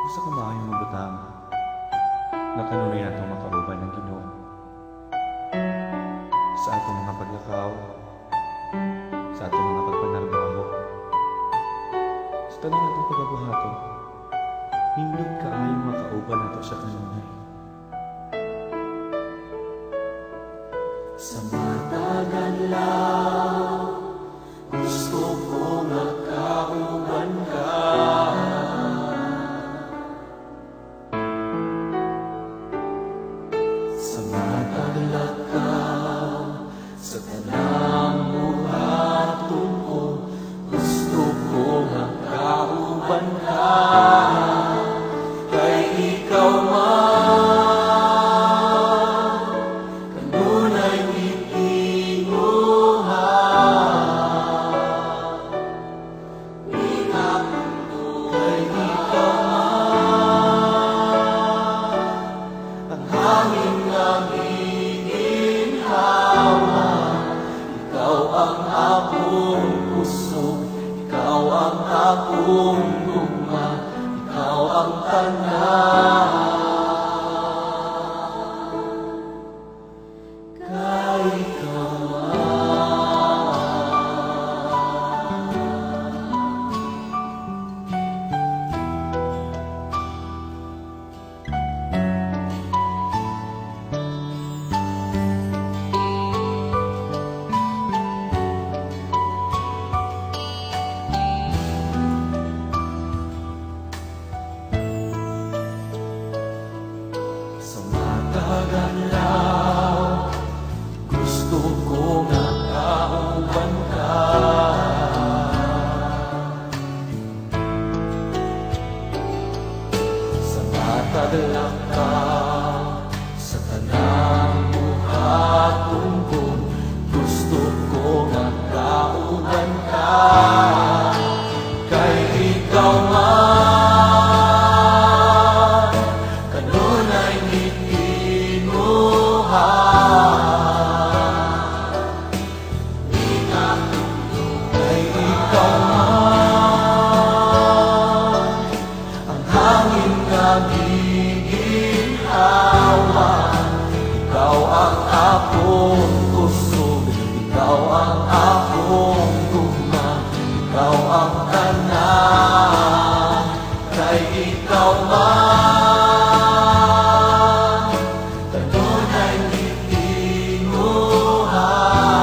Gusto ko maayong mabutang na kanunay natong makauban ng Ginoo sa atong mga paglakaw, sa atong mga pagpanarbaho, sa tanong natong pagabuhato. Nindot kaayong makauban nato sa kanunay. Sa matagal lang, gusto ko makauban ka. Sa matagal ka, sa tanang buhaton ko, gusto ko makauban ka. Kay ikaw man, kanunay akong gugma, ikaw ang tanan. Kay ikaw tagalaw, gusto ko makauban ka. Sa mataglaw ka, sa tanang buhaton ko, gusto ko makauban ka. Kay ikaw man, kanunay ikaw ang akong kusog, ikaw ang akong gugma, ikaw ang tanan. Kay ikaw man, kanunay gitinguhan.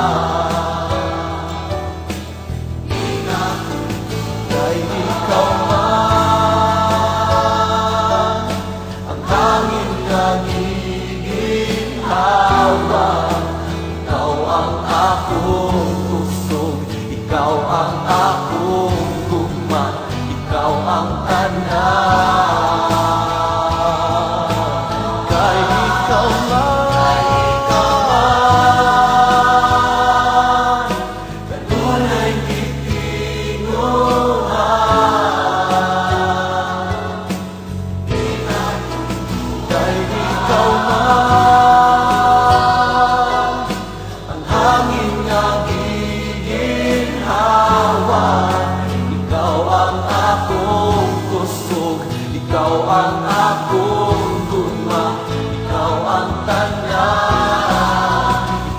Kay ikaw man, ang hangin kagiginhawa. Ikaw ang akong kusog, ikaw ang akong gugma, ikaw ang tanan. Kay ikaw man, kanunay gitinguhan. Kay ikaw man, ang hangin nga giginhawa. Ikaw ang akong kusog, ikaw ang akong gugma, ikaw ang tanan.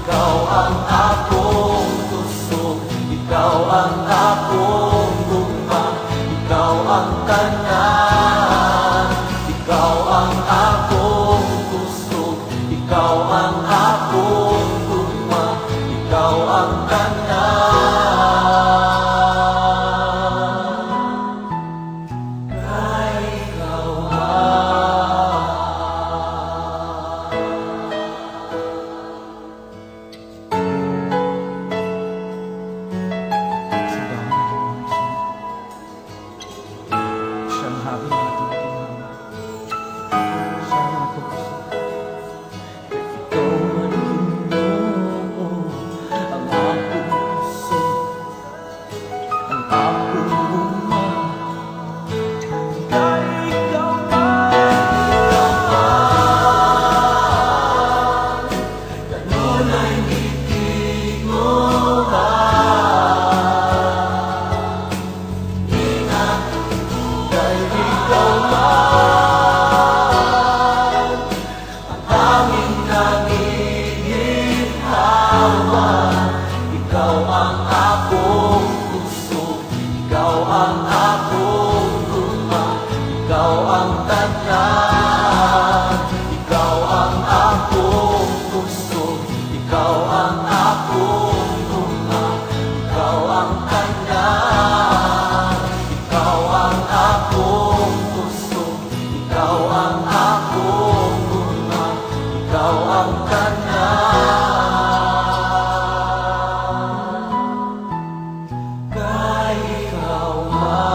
Ikaw ang akong kusog, ikaw ang akong gugma, ikaw ang tanan. Ikaw ang akong kusog, ikaw ang akong gugma, ikaw ang tanan. Kay ikaw Sa dami ng puso, siyang habi natin kinama. Siya ang atong puso. ikaw man Ginoo, ang akong kusog, ang akong gugma. Kay ikaw man, kanunay gitinguhan. Kay ikaw man, Salamat